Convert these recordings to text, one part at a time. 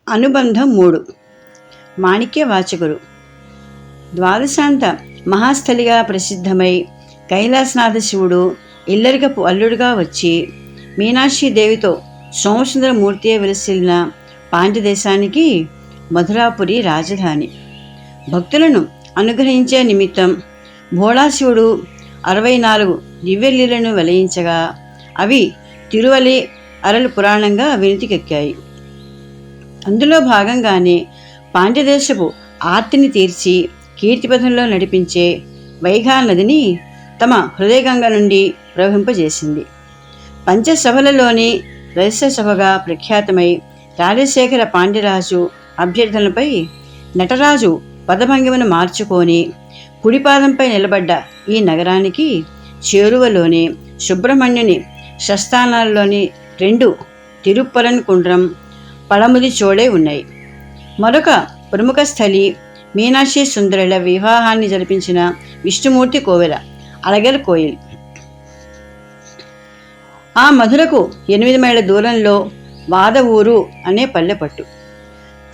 అనుబంధం 3. మాణిక్యవాచకుడు ద్వాదశాంత మహాస్థలిగా ప్రసిద్ధమై కైలాసనాథ శివుడు ఇల్లరికపు అల్లుడుగా వచ్చి మీనాక్షీదేవితో సోమసుందరమూర్తియే వెలసిల్లిన పాండ్యదేశానికి మధురాపురి రాజధాని. భక్తులను అనుగ్రహించే నిమిత్తం భోళాశివుడు 64 దివ్యలీలను వెలయించగా అవి తిరువలి అరలు పురాణంగా వినితికెక్కాయి. అందులో భాగంగానే పాండ్యదేశపు ఆర్తిని తీర్చి కీర్తిపథంలో నడిపించే వైఘా నదిని తమ హృదయగంగ నుండి ప్రవహింపజేసింది. పంచసభలలోని రహస్యసభగా ప్రఖ్యాతమై రాజశేఖర పాండ్యరాజు అభ్యర్థనలపై నటరాజు పదభంగిమను మార్చుకొని కుడిపాదంపై నిలబడ్డ ఈ నగరానికి చేరువలోనే సుబ్రహ్మణ్యుని స్వస్థానాల్లోని 2 తిరుప్పరన్ కుండ్రం, పడముది చోడే ఉన్నాయి. మరొక ప్రముఖ స్థలి మీనాక్షి సుందరుల వివాహాన్ని జరిపించిన విష్ణుమూర్తి కోవెల అలగల్ కోయిల్. ఆ మధురకు 8 మైళ్ళ దూరంలో వాదవూరు అనే పల్లెపట్టు.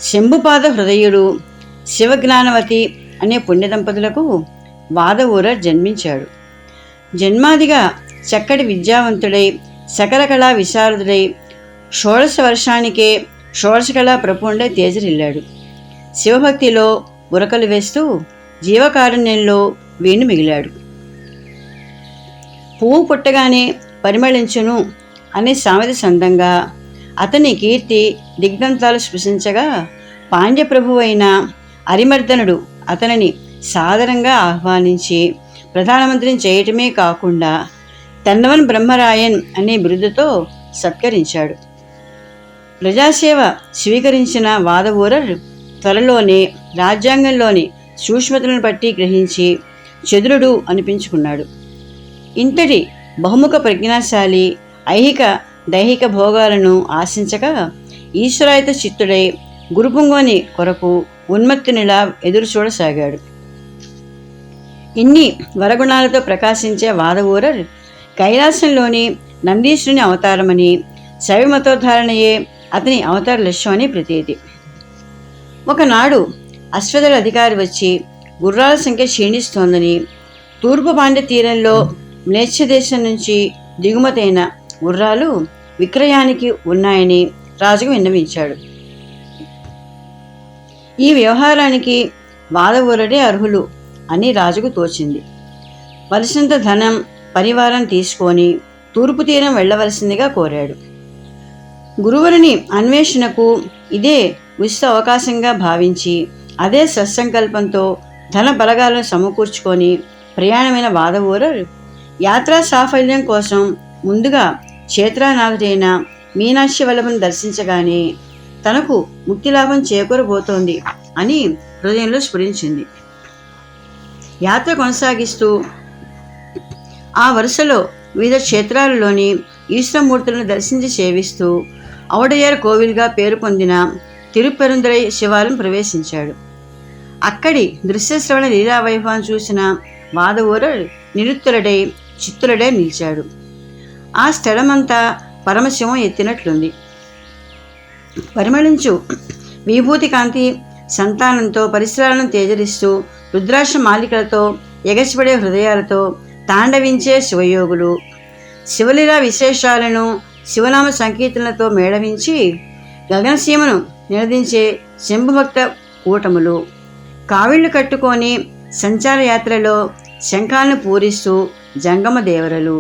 శంభుపాద హృదయుడు శివజ్ఞానవతి అనే పుణ్య దంపతులకు వాదవూర జన్మించాడు. జన్మాదిగా చక్కటి విద్యావంతుడై సకల కళా విశారదుడై షోడశ వర్షానికే షోడశకళా ప్రపూండై తేజరిల్లాడు. శివభక్తిలో ఉరకలు వేస్తూ జీవకారుణ్యంలో వేణు మిగిలాడు. పువ్వు పుట్టగానే పరిమళించును అనే సామెత సందంగా అతని కీర్తి దిగ్దంతాలు స్పృశించగా పాండ్యప్రభువైన అరిమర్దనుడు అతనిని సాదరంగా ఆహ్వానించి ప్రధానమంత్రిని చేయటమే కాకుండా తన్నవన్ బ్రహ్మరాయన్ అనే బిరుదుతో సత్కరించాడు. ప్రజాసేవ స్వీకరించిన వాదవూరర్ త్వరలోనే రాజ్యాంగంలోని సూక్ష్మతలను బట్టి గ్రహించి చతురుడు అనిపించుకున్నాడు. ఇంతటి బహుముఖ ప్రజ్ఞాశాలి ఐహిక దైహిక భోగాలను ఆశించక ఈశ్వరాయత చిత్తుడై గురుపుంగోని కొరకు ఉన్మత్తునిలా ఎదురు చూడసాగాడు. ఇన్ని వరగుణాలతో ప్రకాశించే వాదవూరర్ కైలాసంలోని నందీశ్వరుని అవతారమని, శైవమతోద్ధారణయే అతని అవతార లక్ష్యమని ప్రతీతి. ఒకనాడు అశ్వదళ అధికారి వచ్చి గుర్రాల సంఖ్య క్షీణిస్తోందని, తూర్పు పాండ్య తీరంలో మ్లేచ్ఛదేశం నుంచి దిగుమతైన గుర్రాలు విక్రయానికి ఉన్నాయని రాజుకు విన్నవించాడు. ఈ వ్యవహారానికి వాదవూరుడే అర్హులు అని రాజుకు తోచింది. వలసినంత ధనం పరివారం తీసుకొని తూర్పు తీరం వెళ్లవలసిందిగా కోరాడు. గురువుని అన్వేషణకు ఇదే ఉచిత అవకాశంగా భావించి అదే సత్సంకల్పంతో ధన బలగాలను సమకూర్చుకొని ప్రయాణమైన వాదవూరర్ యాత్రా సాఫల్యం కోసం ముందుగా క్షేత్రనాథుడైన మీనాక్షి వల్లభను దర్శించగానే తనకు ముక్తిలాభం చేకూరబోతోంది అని హృదయంలో స్ఫురించింది. యాత్ర కొనసాగిస్తూ ఆ వరుసలో వివిధ క్షేత్రాలలోని ఈశ్వరమూర్తులను దర్శించి సేవిస్తూ ఔడయ్యర్ కోవిల్గా పేరు పొందిన తిరుపెరుందురై శివాలయం ప్రవేశించాడు. అక్కడి దృశ్యశ్రవణ లీలావైభవం చూసిన వాదవూరర్ నిరుత్తరుడై చిత్తులుడై నిలిచాడు. ఆ స్థలమంతా పరమశివం ఎత్తినట్లుంది. పరిమళించు విభూతి కాంతి సంతానంతో పరిసరాలను తేజరిస్తూ రుద్రాక్ష మాలికలతో ఎగసిపడే హృదయాలతో తాండవించే శివయోగులు, శివలీలా విశేషాలను శివనామ సంకీర్తనలతో మేళవించి గగనసీమను నినదించే శంభుభక్త కూటములు, కావిళ్లు కట్టుకొని సంచార యాత్రలో శంఖాలను పూరిస్తూ జంగమ దేవరలు,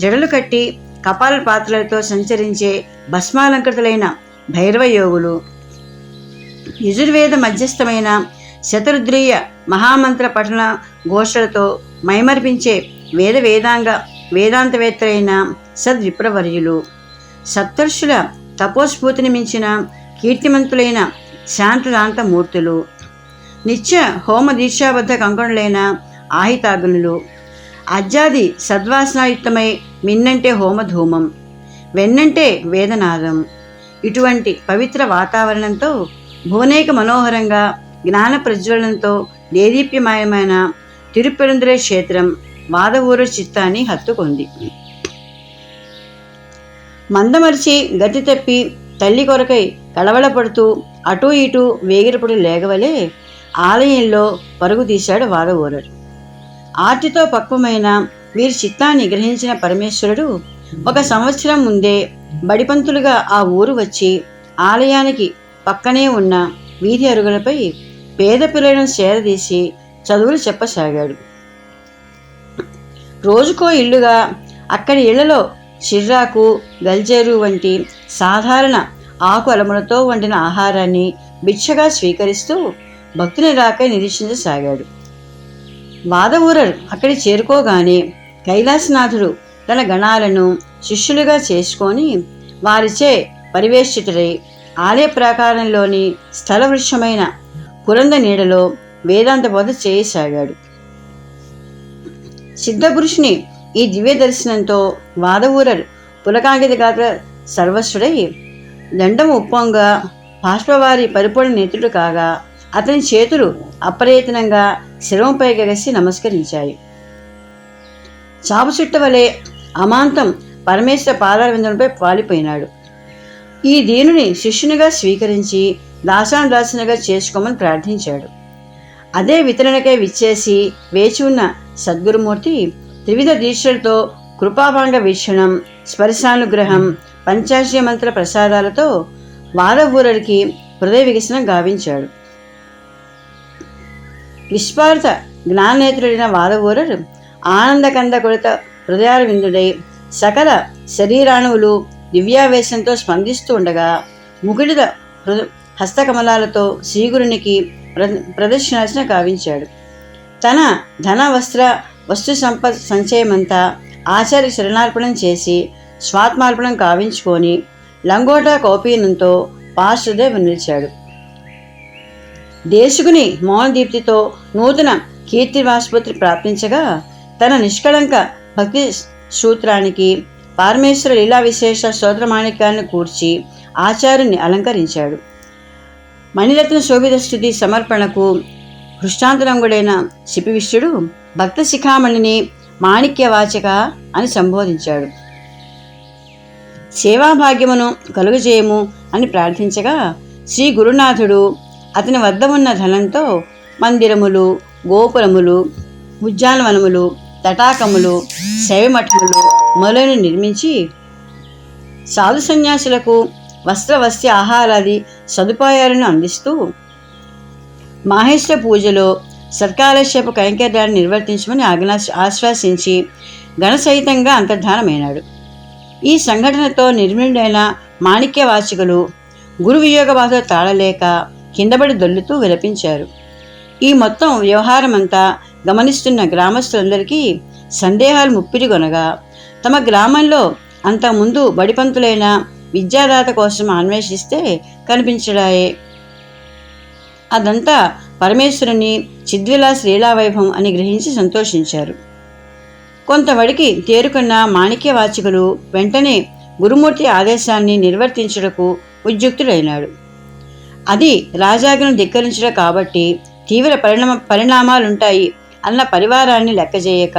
జడలు కట్టి కపాల పాత్రలతో సంచరించే భస్మాలంకృతులైన భైరవయోగులు, యజుర్వేద మధ్యస్థమైన శతరుద్రీయ మహామంత్ర పఠన ఘోషలతో మైమర్పించే వేదాంతవేత్తలైన సద్విప్రవర్యులు, సప్తర్షుల తపోస్ఫూర్తిని మించిన కీర్తిమంతులైన శాంతదాంత మూర్తులు, నిత్య హోమ దీక్షాబద్ధ కంకణులైన ఆహితాగ్నులు, అజ్జాది సద్వాసనాయుక్తమై మిన్నంటే హోమధూమం, వెన్నంటే వేదనాదం, ఇటువంటి పవిత్ర వాతావరణంతో భువనేక మనోహరంగా జ్ఞాన ప్రజ్వలనంతో దేదీప్యమయమైన తిరుపెరుందురై క్షేత్రం వాదవూరు చిత్తాన్ని హత్తుకుంది. మందమరిచి గతి తప్పి తల్లి కొరకై కళవళపడుతూ అటూ ఇటూ వేగిరపడి లేగవలే ఆలయంలో పరుగు తీశాడు వాదవూరరు. ఆర్తితో పక్వమైన వీరి చిత్తాన్ని గ్రహించిన పరమేశ్వరుడు 1 సంవత్సరం ముందే బడిపంతులుగా ఆ ఊరు వచ్చి ఆలయానికి పక్కనే ఉన్న వీధి అరుగులపై పేద పిల్లలను చేరదీసి చదువులు చెప్పసాగాడు. రోజుకో ఇల్లుగా అక్కడి ఇళ్లలో చిర్రాకు, గల్జేరు వంటి సాధారణ ఆకు అలములతో వండిన ఆహారాన్ని భిక్షగా స్వీకరిస్తూ భక్తుని రాకై నిరీక్షించసాగాడు. వాదవూరరు అక్కడి చేరుకోగానే కైలాసనాథుడు తన గణాలను శిష్యులుగా చేసుకొని వారిచే పరివేష్టితుడై ఆలయ ప్రాకారంలోని స్థల వృక్షమైన పురంద నీడలో వేదాంత బోధ చేయసాగాడు. సిద్ధపురుషుని ఈ దివ్య దర్శనంతో వాదవూరరు పులకాంకిత గాత్ర సర్వస్వుడై దండము ఉప్పొంగా బాష్పవారి పరిపూర్ణ నేత్రుడు కాగా అతని చేతులు అప్రయత్నంగా శిరముపై గగసి నమస్కరించాయి. చాపు చుట్ట వలె అమాంతం పరమేశ్వర పాదారవిందంపై వాలిపోయినాడు. ఈ దీనుని శిష్యునిగా స్వీకరించి దాసానుగా చేసుకోమని ప్రార్థించాడు. అదే వితరణకై విచ్చేసి వేచి ఉన్న సద్గురుమూర్తి త్రివిధ దీక్షలతో కృపాభాంగ వీక్షణం, స్పర్శానుగ్రహం, పంచాక్షరి మంత్ర ప్రసాదాలతో వాదవూరరికి హృదయ వికసనం గావించాడు. నిష్పార్థ జ్ఞానేత్రుడైన వాదవూరరు ఆనందకందకుడిత హృదయారవిందుడై సకల శరీరాణువులు దివ్యావేశంతో స్పందిస్తూ ఉండగా ముకుడిత హస్తకమలాలతో శ్రీగురునికి ప్రదర్శనార్చన గావించాడు. తన ధన వస్తు సంపద సంచయమంతా ఆచార్య శరణార్పణం చేసి స్వాత్మార్పణం కావించుకొని లంగోటా కౌపీనంతో పార్శ్వదే నిలిచాడు. దేశకుని మౌనదీప్తితో నూతన కీర్తివాసుపత్రి ప్రాప్తించగా తన నిష్కళంక భక్తి సూత్రానికి పరమేశ్వర లీలా విశేష స్తోత్రమాణిక్యాన్ని కూర్చి ఆచార్యుని అలంకరించాడు. మణిరత్న శోభిత స్థుతి సమర్పణకు హృష్టాంతరంగుడైన శిపివిష్యుడు భక్త శిఖామణిని మాణిక్యవాచక అని సంబోధించాడు. సేవాభాగ్యమును కలుగజేయము అని ప్రార్థించగా శ్రీ గురునాథుడు అతని వద్ద ఉన్న ధనంతో మందిరములు, గోపురములు, ఉద్యానవనములు, తటాకములు, శైవమఠములు మొదలైన నిర్మించి సాధు సన్యాసులకు వస్త్ర ఆహారాది సదుపాయాలను అందిస్తూ మాహేశ్వర పూజలో సత్కాలక్షేప కైంకర్యాన్ని నిర్వర్తించమని ఆశ్వాసించి గణసహితంగా అంతర్ధానమైనాడు. ఈ సంఘటనతో నిర్మిండైన మాణిక్యవాచకులు గురు వియోగ బాధ తాళలేక కిందపడి దొల్లుతూ విలపించారు. ఈ మొత్తం వ్యవహారమంతా గమనిస్తున్న గ్రామస్తులందరికీ సందేహాలు ముప్పిరిగొనగా తమ గ్రామంలో అంతకుముందు బడిపంతులైన విద్యాదాత కోసం అన్వేషిస్తే కనిపించడాయే. అదంతా పరమేశ్వరుని చిద్విలాస్ లీలావైభవం అని గ్రహించి సంతోషించారు. కొంతవడికి తేరుకున్న మాణిక్యవాచకులు వెంటనే గురుమూర్తి ఆదేశాన్ని నిర్వర్తించుటకు ఉద్యుక్తుడైనాడు. అది రాజాజ్ఞను ధిక్కరించడం కాబట్టి తీవ్ర పరిణామాలుంటాయి అన్న పరివారాన్ని లెక్కజేయక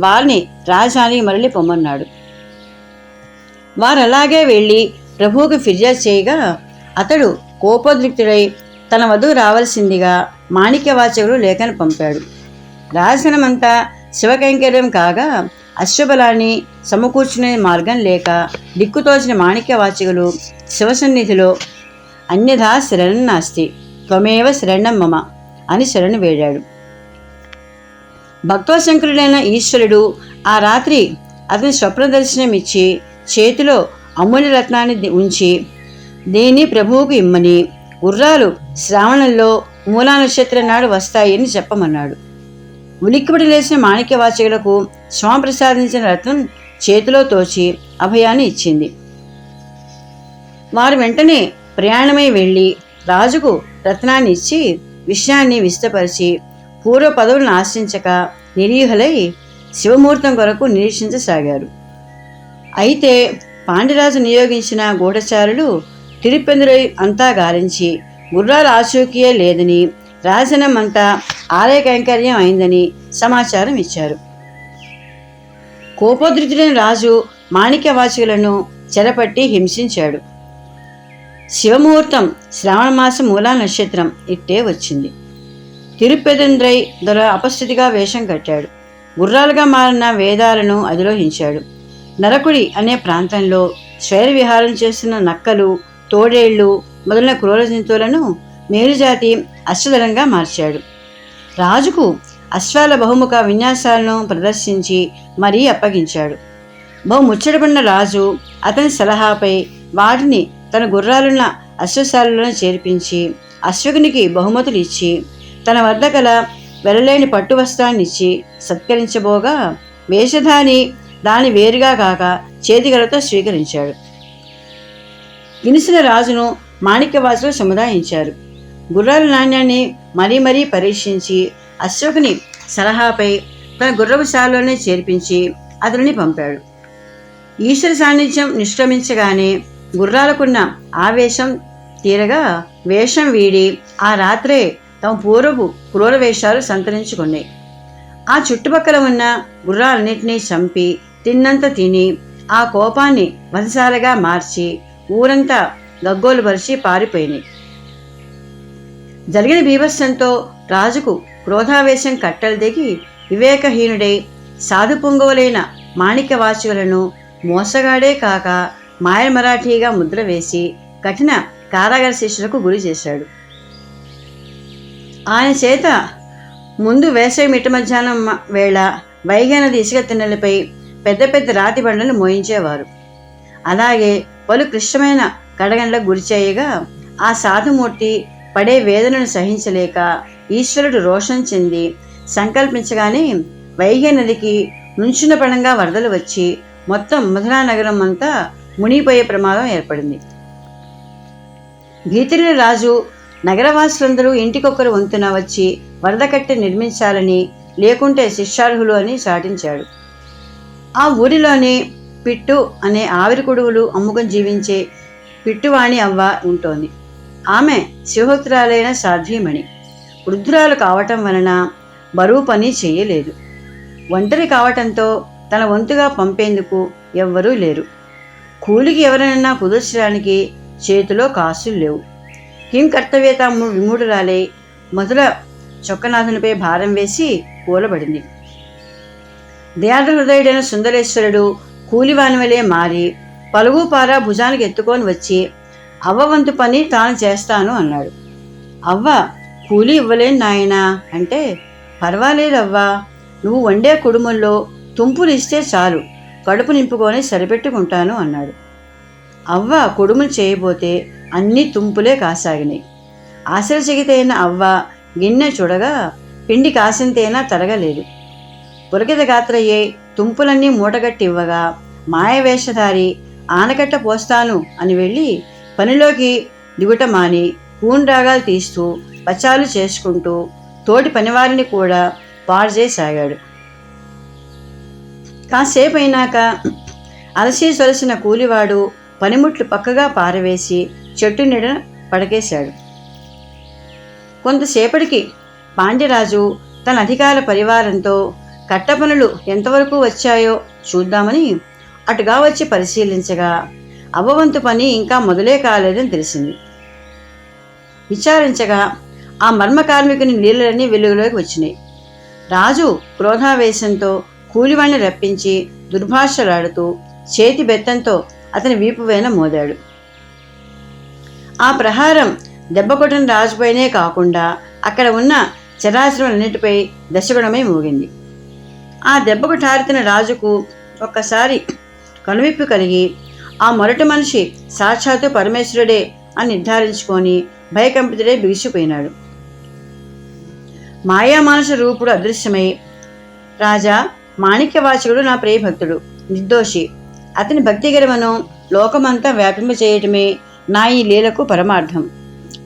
వారిని రాజధానికి మరలి పొమ్మన్నాడు. వారలాగే వెళ్ళి ప్రభువుకు ఫిర్యాదు చేయగా అతడు కోపోద్రిక్తుడై తన వధువు రావలసిందిగా మాణిక్యవాచకుడు లేఖను పంపాడు. రాజధనమంతా శివకైంకర్యం కాగా అశ్వబలాన్ని సమకూర్చునే మార్గం లేక దిక్కుతోచిన మాణిక్యవాచకులు శివసన్నిధిలో అన్యథా శరణం నాస్తి త్వమేవ శరణం మమ అని శరణు వేడాడు. భక్తోశంకరుడైన ఈశ్వరుడు ఆ రాత్రి అతని స్వప్న దర్శనం ఇచ్చి చేతిలో అమూల్య రత్నాన్ని ఉంచి దేని ప్రభువుకు ఇమ్మని, గుర్రాలు శ్రావణంలో మూలా నక్షత్రం నాడు వస్తాయని చెప్పమన్నాడు. ఉలిక్కిపడి లేచిన మాణిక్యవాచకులకు స్వామి ప్రసాదించిన రత్నం చేతిలో తోచి అభయాన్ని ఇచ్చింది. వారు వెంటనే ప్రయాణమై వెళ్ళి రాజుకు రత్నాన్ని ఇచ్చి విషయాన్ని విస్తపరిచి పూర్వ పదవులను ఆశ్రయించక నిరీహులై శివముహూర్తం కొరకు నిరీక్షించసాగారు. అయితే పాండ్యరాజు నియోగించిన గూఢచారులు తిరుపెందురై అంతా గాలించి గుర్రాల ఆచూకీయే లేదని, రాజనం అంతా ఆలయ కైంకర్యం అయిందని సమాచారం ఇచ్చారు. కోపోద్రితుడైన రాజు మాణిక్యవాచకులను చెరపట్టి హింసించాడు. శివముహూర్తం శ్రావణమాస మూలా నక్షత్రం ఇట్టే వచ్చింది. తిరుపెదంద్రై దొర అపస్థితిగా వేషం కట్టాడు. గుర్రాలుగా మారిన వేదాలను అధిరోహించాడు. నరకుడి అనే ప్రాంతంలో స్వైర విహారం చేస్తున్న నక్కలు, తోడేళ్లు మొదలైన క్రూర జంతువులను మేలుజాతి అశ్వదళంగా మార్చాడు. రాజుకు అశ్వాల బహుముఖ విన్యాసాలను ప్రదర్శించి మరీ అప్పగించాడు. బహు ముచ్చటపడిన రాజు అతని సలహాపై వాటిని తన గుర్రాలున్న అశ్వశాలలో చేర్పించి అశ్వకునికి బహుమతులు ఇచ్చి తన వద్ద గల వెలలేని పట్టు వస్త్రాన్నిచ్చి సత్కరించబోగా వేషధాని దాని వేరుగా కాక చేతిగలతో స్వీకరించాడు. గినిసిన రాజును మాణిక్యవాసులు సముదాయించారు. గుర్రాల నాణ్యాన్ని మరీ మరీ పరీక్షించి అశ్వకుని సలహాపై తన గుర్రపు శాలలోనే చేర్పించి అతనిని పంపాడు. ఈశ్వర సాన్నిధ్యం నిష్క్రమించగానే గుర్రాలకున్న ఆవేశం తీరగా వేషం వీడి ఆ రాత్రే తమ పూర్వపు క్రూర వేషాలు సంతరించుకున్నాయి. ఆ చుట్టుపక్కల ఉన్న గుర్రాలన్నింటినీ చంపి తిన్నంత తిని ఆ కోపాన్ని వధశాలగా మార్చి ఊరంతా గగ్గోలు పరిచి పారిపోయినాయి. జరిగిన బీభత్సంతో రాజుకు క్రోధావేశం కట్టలు దిగి వివేకహీనుడై సాధు పొంగవులైన మాణిక్యవాచకులను మోసగాడే కాక మాయ మరాఠీగా ముద్ర వేసి కఠిన కారాగార శిక్షలకు గురి చేశాడు. ఆయన చేత ముందు వేసవి మిట్ట మధ్యాహ్నం వేళ వైగై నది ఇసుక తిన్నెలపై పెద్ద పెద్ద రాతి బండలు మోయించేవారు. అలాగే పలు క్లిష్టమైన కడగండ్లకు గురిచేయగా ఆ సాధుమూర్తి పడే వేదనను సహించలేక ఈశ్వరుడు రోషం చెంది సంకల్పించగానే వైగై నదికి నుంచున్న పడంగా వరదలు వచ్చి మొత్తం మధురా నగరం అంతా మునిగిపోయే ప్రమాదం ఏర్పడింది. భీతిరిన రాజు నగరవాసులందరూ ఇంటికొకరు వంతున వచ్చి వరద కట్టె నిర్మించాలని, లేకుంటే శిక్షార్హులు అని చాటించాడు. ఆ ఊరిలోనే పిట్టు అనే ఆవిరి కొడువులు అమ్ముకొని జీవించే పిట్టువాణి అవ్వ ఉంటోంది. ఆమె శివభక్తురాలైన సాధ్వీమణి. వృద్ధురాలు కావటం వలన బరువు పని చేయలేదు. ఒంటరి కావటంతో తన వంతుగా పంపేందుకు ఎవ్వరూ లేరు. కూలికి ఎవరైనా కుదుర్చడానికి చేతిలో కాసులు లేవు. కిం కర్తవ్యత విమూఢురాలై మధుర చొక్కనాథునిపై భారం వేసి కూలబడింది. దయార్ద్ర హృదయుడైన సుందరేశ్వరుడు కూలివాని వలె మారి పలుగు పారా భుజానికి ఎత్తుకొని వచ్చి అవ్వ వంతు పని తాను చేస్తాను అన్నాడు. అవ్వ కూలి ఇవ్వలేను నాయనా అంటే, పర్వాలేదవ్వా, నువ్వు వండే కుడుముల్లో తుంపులు ఇస్తే చాలు, కడుపు నింపుకొని సరిపెట్టుకుంటాను అన్నాడు. అవ్వ కుడుములు చేయబోతే అన్నీ తుంపులే కాసాగినాయి. ఆశ్చర్యచకితైన అవ్వ గిన్నె చూడగా పిండి కాసింతైనా తరగలేదు. పులకిత గాత్రయ్యే తుంపులన్నీ మూటగట్టి ఇవ్వగా మాయవేషధారి ఆనకట్ట పోస్తాను అని వెళ్ళి పనిలోకి దిగుట మాని పూన్రాగాలు తీస్తూ పచాలు చేసుకుంటూ తోటి పనివారిని కూడా పాడు చేయసాగాడు. కాసేపు అయినాక అలసి సొలసిన కూలివాడు పనిముట్లు పక్కగా పారవేసి చెట్టు నీడ పడకేశాడు. కొంతసేపటికి పాండ్యరాజు తన అధికార పరివారంతో కట్టపనులు ఎంతవరకు వచ్చాయో చూద్దామని అటుగా వచ్చి పరిశీలించగా అవ్వవంతు పని ఇంకా మొదలే కాలేదని తెలిసింది. విచారించగా ఆ మర్మ కార్మికుని నీళ్ళన్నీ వెలుగులోకి వచ్చినాయి. రాజు క్రోధావేశంతో కూలివాణ్ణి రప్పించి దుర్భాషలాడుతూ చేతి బెత్తంతో అతని వీపుపైన మోదాడు. ఆ ప్రహారం దెబ్బ కొట్టిన రాజుపైనే కాకుండా అక్కడ ఉన్న చరాచరములన్నిటిపై దశగుణమై మోగింది. ఆ దెబ్బకు ఠారితిన రాజుకు ఒక్కసారి కనువిప్పు కలిగి ఆ మొరటి మనిషి సాక్షాత్తు పరమేశ్వరుడే అని నిర్ధారించుకొని భయకంపితుడై బిగిసిపోయినాడు. మాయామానుష రూపుడు అదృశ్యమై, రాజా, మాణిక్యవాచకుడు నా ప్రియభక్తుడు, నిర్దోషి. అతని భక్తి గరిమను లోకమంతా వ్యాపింపచేయటమే నా ఈ లీలకు పరమార్థం.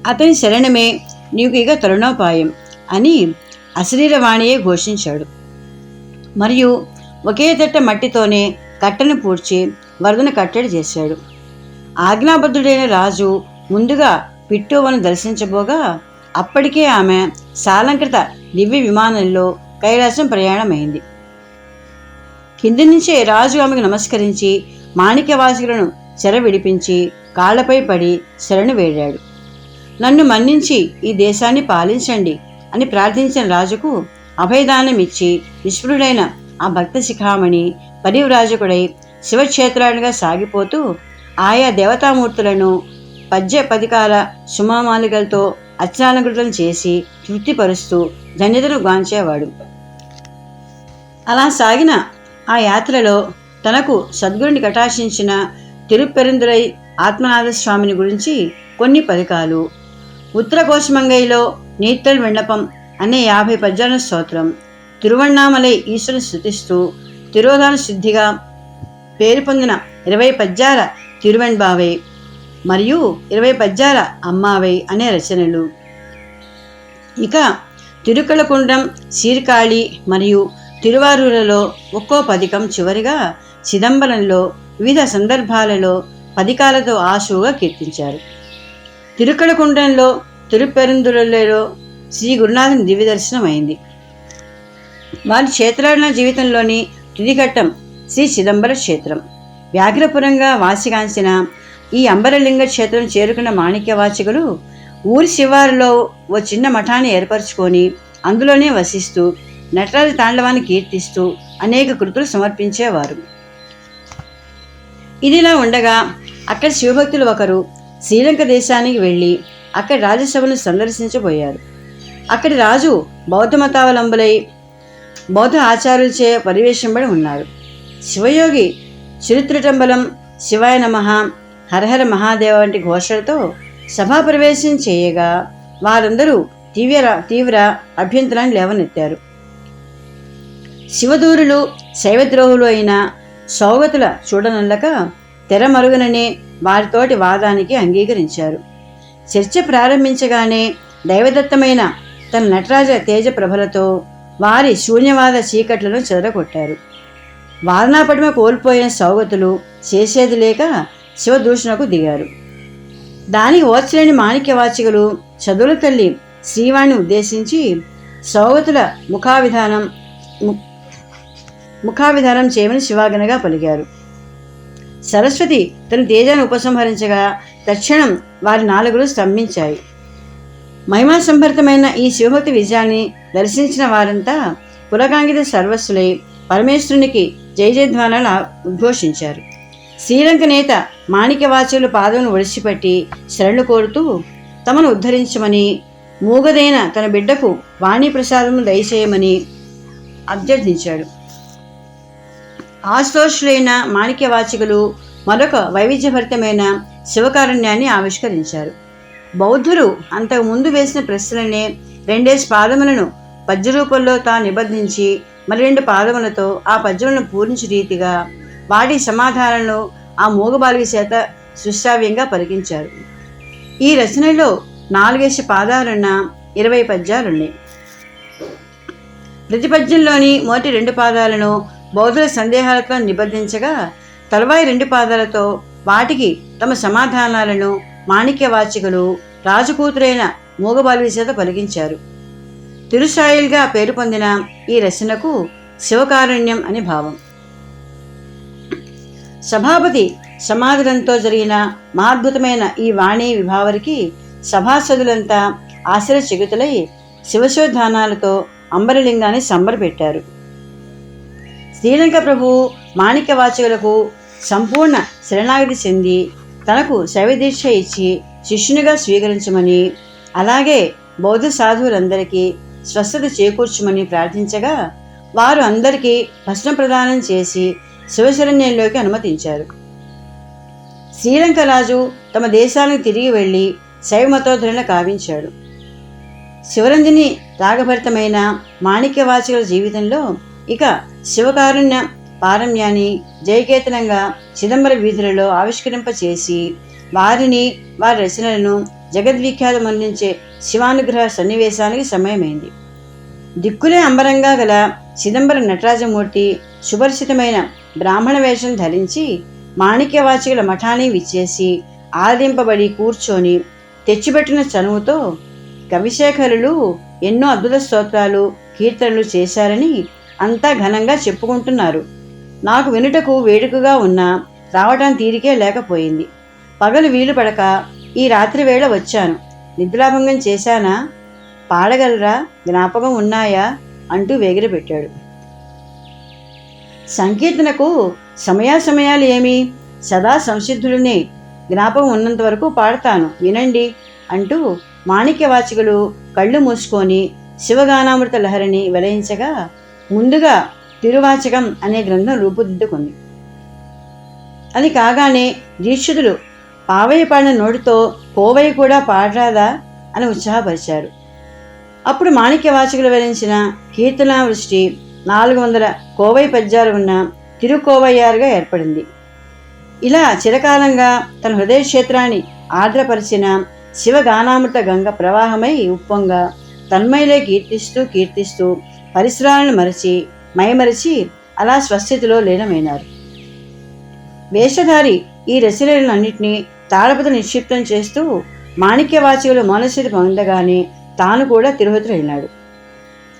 అతని శరణమే నీకు ఇక తరుణోపాయం అని అశరీరవాణియే ఘోషించాడు. మరియు ఒకే తట్ట మట్టితోనే కట్టను పూడ్చి వరదను కట్టడి చేశాడు. ఆజ్ఞాబద్ధుడైన రాజు ముందుగా పిట్టువను దర్శించబోగా అప్పటికే ఆమె సాలంకృత దివ్య విమానంలో కైలాసం ప్రయాణమైంది. కింది నుంచే రాజు ఆమెకు నమస్కరించి మాణిక్యవాసికులను చెర విడిపించి కాళ్లపై పడి శరణు వేడాడు. నన్ను మన్నించి ఈ దేశాన్ని పాలించండి అని ప్రార్థించిన రాజుకు అభయదానమిచ్చి నిష్ఠుడైన ఆ భక్త శిఖామణి పరివ్రాజకుడై శివక్షేత్రాలుగా సాగిపోతూ ఆయా దేవతామూర్తులను పద్యాల సుమామాలికలతో అర్చనాలంకృతం చేసి తృప్తిపరుస్తూ ధన్యతను గాంచేవాడు. అలా సాగిన ఆ యాత్రలో తనకు సద్గురుని కటాక్షించిన తిరుప్పెరుందురై ఆత్మనాథ స్వామిని గురించి కొన్ని పథకాలు. ఉత్తరకోశమంగైలో నీత్తల్ విన్నపం అనే 50 పద్యాల స్తోత్రం, తిరువణ్ణామలై ఈశ్వరుని స్తుతిస్తూ తిరోధాన శుద్ధిగా పేరు పొందిన 20 పద్యాల తిరువెణ్బావై మరియు 20 పద్యాల అమ్మావై అనే రచనలు. ఇక తిరుక్కలకుండం, సీర్కాళి మరియు తిరువారూరులో ఒక్కో పదికం, చివరిగా చిదంబరంలో వివిధ సందర్భాలలో పదికాలతో ఆశువుగా కీర్తించారు. తిరుక్కలకుండంలో తిరుప్పెరుందులలో శ్రీ గురునాథుని దివ్య దర్శనం అయింది. వారి క్షేత్రాటన జీవితంలోని తుదిఘట్టం శ్రీ చిదంబర క్షేత్రం. వ్యాఘ్రపురంగా వాసిగాంచిన ఈ అంబరలింగ క్షేత్రం చేరుకున్న మాణిక్యవాచకులు ఊరి శివారులో ఓ చిన్న మఠాన్ని ఏర్పరచుకొని అందులోనే వసిస్తూ నటరాజ తాండవాన్ని కీర్తిస్తూ అనేక కృతులు సమర్పించేవారు. ఇదిలా ఉండగా అక్కడ శివభక్తులు ఒకరు శ్రీలంక దేశానికి వెళ్ళి అక్కడి రాజసభను సందర్శించబోయారు. అక్కడి రాజు బౌద్ధ మతావలంబులై బౌద్ధ ఆచార్యులచే పరివేషింపబడి ఉన్నారు. శివయోగి చిరుత్రిటంబలం, శివాయ నమః, హరహర మహాదేవ వంటి ఘోషలతో సభాప్రవేశం చేయగా వారందరూ తీవ్ర అభ్యంతరాన్ని లేవనెత్తారు. శివదూరులు శైవద్రోహులు అయిన సౌగతుల చూడనల్లక తెరమరుగుననే వారితోటి వాదానికి అంగీకరించారు. చర్చ ప్రారంభించగానే దైవదత్తమైన తన నటరాజ తేజ ప్రభలతో వారి శూన్యవాద చీకట్లను చెదరగొట్టారు. వాదనాపటిమ కోల్పోయిన సౌగతులు చేసేది లేక శివదూషణకు దిగారు. దానికి ఓర్చలేని మాణిక్యవాచికలు చదువుల తల్లి శ్రీవాణిని ఉద్దేశించి సౌగతుల ముఖావిధానం చేయమని శివాగనగా పలికారు. సరస్వతి తన తేజాన్ని ఉపసంహరించగా తక్షణం వారి నాలుగులు స్తంభించాయి. మహిమా సంభరితమైన ఈ శివభక్తి విజయాన్ని దర్శించిన వారంతా పులకాంకిత సర్వస్సులై పరమేశ్వరునికి జయజయధ్వానాలు ఉద్ఘోషించారు. శ్రీలంక నేత మాణిక్యవాచకుల పాదమును ఒడిసిపట్టి శరణు కోరుతూ తమను ఉద్ధరించమని, మూగదైన తన బిడ్డకు వాణి ప్రసాదము దయచేయమని అభ్యర్థించాడు. ఆశోషులైన మాణిక్యవాచకులు మరొక వైవిధ్యభరితమైన శివకారుణ్యాన్ని ఆవిష్కరించారు. బౌద్ధులు అంతకు ముందు వేసిన ప్రశ్నలనే 2 పాదములను పద్యరూపంలో తాను నిబంధించి మరి 2 పాదములతో ఆ పద్యములను పూరించే రీతిగా వాటి సమాధానాలను ఆ మూగబాలిక చేత సుశ్రావ్యంగా పలికించారు. ఈ రచనలో 4 పాదాలున్న 20 పద్యాలున్నాయి. ప్రతి పద్యంలోని మొదటి 2 పాదాలను బౌద్ధుల సందేహాలతో నిబంధించగా తర్వాయి 2 పాదాలతో వాటికి తమ సమాధానాలను మాణిక్యవాచకులు రాజకూతురైన మూగబాలిక చేత పలికించారు. తిరుసాయిల్గా పేరు పొందిన ఈ రచనకు శివకారుణ్యం అని భావం. సభాపతి సమాధానంతో జరిగిన మహాద్భుతమైన ఈ వాణి విభావరికి సభాసదులంతా ఆశ్చర్యచకితులై శివశోధానాలతో అంబరలింగాన్ని సంబరపెట్టారు. శ్రీలంక ప్రభువు మాణిక్యవాచకులకు సంపూర్ణ శరణాగతి చెంది తనకు శైవదీక్ష ఇచ్చి శిష్యునిగా స్వీకరించమని, అలాగే బౌద్ధ సాధువులందరికీ స్వస్థత చేకూర్చమని ప్రార్థించగా వారు అందరికీ భస్మ ప్రదానం చేసి శివశరణ్యంలోకి అనుమతించారు. శ్రీలంక రాజు తమ దేశానికి తిరిగి వెళ్ళి శైవమతోద్ధరణ కావించాడు. శివరంజని రాగభరితమైన మాణిక్యవాచకుల జీవితంలో ఇక శివకారుణ్య పారమ్యాన్ని జయకేతనంగా చిదంబర వీధులలో ఆవిష్కరింపచేసి వారిని వారి రచనలను జగద్విఖ్యాతమందించే శివానుగ్రహ సన్నివేశానికి సమయమైంది. దిక్కులే అంబరంగా గల చిదంబర నటరాజమూర్తి సుపరిచితమైన బ్రాహ్మణ వేషం ధరించి మాణిక్యవాచకుల మఠాన్ని విచ్చేసి ఆరాధింపబడి కూర్చొని తెచ్చిపెట్టిన చనువుతో కవిశేఖరులు ఎన్నో అద్భుత స్తోత్రాలు, కీర్తనలు చేశారని అంతా ఘనంగా చెప్పుకుంటున్నారు. నాకు వినుటకు వేడుకగా ఉన్నా రావటం తీరికే లేకపోయింది. పగలు వీలు పడక ఈ రాత్రి వేళ వచ్చాను. నిద్రాభంగం చేశానా? పాడగలరా? జ్ఞాపకం ఉన్నాయా? అంటూ వేగిరపెట్టాడు. సంకీర్తనకు సమయాసమయాలు ఏమి? సదా సంసిద్ధుడిని. జ్ఞాపకం ఉన్నంత వరకు పాడతాను, వినండి అంటూ మాణిక్యవాచకులు కళ్ళు మూసుకొని శివగానామృత లహరిని వెలయించగా ముందుగా తిరువాచకం అనే గ్రంథం రూపుదిద్దుకుంది. అది కాగానే దీక్షితులు పావయ్య పాడిన నోటితో కోవయ్య కూడా పాడరాదా అని ఉత్సాహపరిచారు. అప్పుడు మాణిక్యవాచకులు వెలించిన కీర్తనావృష్టి 400 కోవయ్య పద్యాలు ఉన్న తిరుకోవయ్యారుగా ఏర్పడింది. ఇలా చిరకాలంగా తన హృదయ క్షేత్రాన్ని ఆర్ద్రపరిచిన శివగానామృత గంగ ప్రవాహమై ఉప్పొంగా తన్మయలే కీర్తిస్తూ పరిసరాలను మైమరిచి అలా స్వస్థితిలో లీనమైనారు. వేషధారి ఈ రసిలన్నింటినీ తాళపతి నిక్షిప్తం చేస్తూ మాణిక్యవాచకులు మౌనస్థితి పొందగానే తాను కూడా తిరుహతుడైనాడు.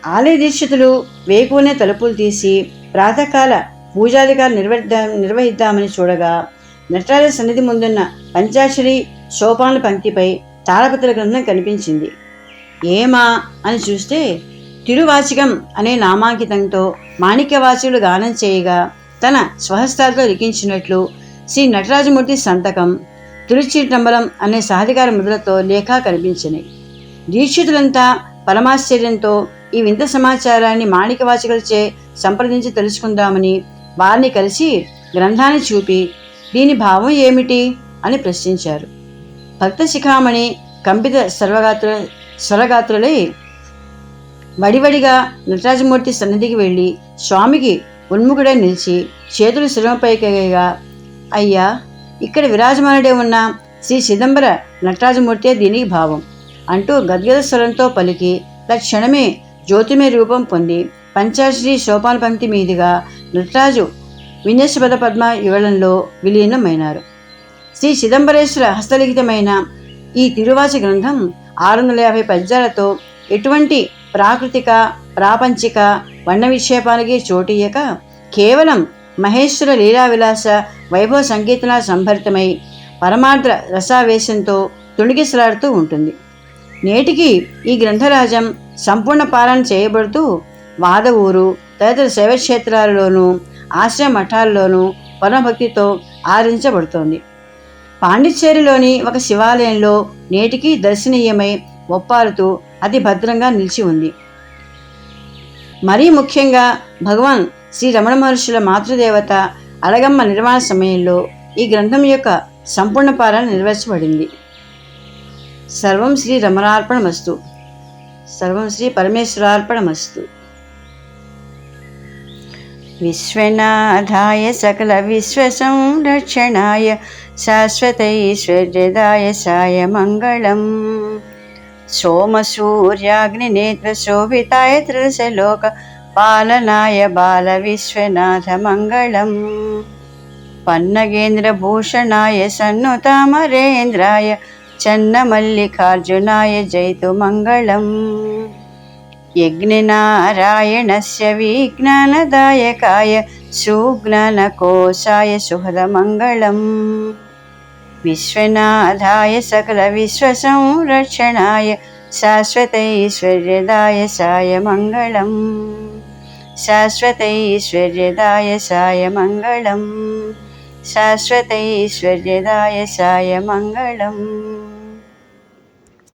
ఆలయ దీక్షితులు వేకువనే తలుపులు తీసి ప్రాతకాల పూజాధికారం నిర్వహిద్దామని చూడగా నటరాజ సన్నిధి ముందున్న పంచాక్షరి సోపానుల పంక్తిపై తాళపత్రుల గ్రంథం కనిపించింది. ఏమా అని చూస్తే తిరువాచకం అనే నామాంకితంతో మాణిక్యవాచకులు గానం చేయగా తన స్వహస్తాలతో లిఖించినట్లు శ్రీ నటరాజమూర్తి సంతకం, తిరుచిటంబరం అనే సాధికార ముద్రతో లేఖ కనిపించినాయి. దీక్షితులంతా పరమాశ్చర్యంతో ఈ వింత సమాచారాన్ని మాణిక్యవాచకులచే సంప్రదించి తెలుసుకుందామని వారిని కలిసి గ్రంథాన్ని చూపి దీని భావం ఏమిటి అని ప్రశ్నించారు. భక్త శిఖామణి కంపిత స్వరగాత్రులై వడివడిగా నటరాజమూర్తి సన్నిధికి వెళ్ళి స్వామికి ఉన్ముఖుడై నిలిచి చేతులు శిరమపైకగా, అయ్యా, ఇక్కడ విరాజమానుడే ఉన్న శ్రీ చిదంబర నటరాజమూర్తే దీనికి భావం అంటూ గద్గద స్వరంతో పలికి తక్షణమే జ్యోతిమయ రూపం పొంది పంచాశ్రీ సోపాన పంక్తి మీదుగా నటరాజు విన్యస్పద పద్మ యుగళంలో విలీనమైనారు. శ్రీ చిదంబరేశ్వర హస్తలిఖితమైన ఈ తిరువాచ గ్రంథం 650 పద్యాలతో ఎటువంటి ప్రాకృతిక ప్రాపంచిక వర్ణ విక్షేపానికి చోటియ్యక కేవలం మహేశ్వర లీలావిలాస వైభవ సంకీర్తన సంభరితమై పరమార్ద్ర రసావేశంతో తుణికిసలాడుతూ ఉంటుంది. నేటికి ఈ గ్రంథరాజం సంపూర్ణ పాలన చేయబడుతూ వాదవూరు తదితర శైవక్షేత్రాలలోనూ ఆశ్రమ మఠాల్లోనూ పరమభక్తితో ఆదరించబడుతోంది. పాండిచ్చేరిలోని ఒక శివాలయంలో నేటికి దర్శనీయమై ఒప్పారుతూ అతి భద్రంగా నిలిచి ఉంది. మరీ ముఖ్యంగా భగవాన్ శ్రీ రమణ మహర్షుల మాతృదేవత అలగమ్మ నిర్మాణ సమయంలో ఈ గ్రంథం యొక్క సంపూర్ణ పాలన నిర్వహించబడింది. సర్వం శ్రీ రమణార్పణమస్తు. సర్వం శ్రీ పరమేశ్వరార్పణమస్తు. విశ్వనాథాయ సకల విశ్వ సంరక్షణాయ శాశ్వతైశ్వర్యదాయ సాయ మంగళం. సోమసూర్యాగ్నినేత్ర శోభితాయ త్రిదశలోక పాలనాయ బాల విశ్వనాథ మంగళం. పన్నగేంద్రభూషణాయ సన్నుతామరేంద్రాయ చన్నమల్లికార్జునాయ జైతు మంగళం. యజ్ఞనారాయణస్య విజ్ఞానదాయకాయ సుజ్ఞానకోశాయ శుభదమంగళం. విశ్వనాథాయ సకల విశ్వ సంరక్షణాయ శాశ్వతైశ్వర్యదాయ సాయ మంగళం. శాశ్వతైశ్వర్యదాయ సాయ మంగళం. శాశ్వతైశ్వర్యదాయ సాయ మంగళం.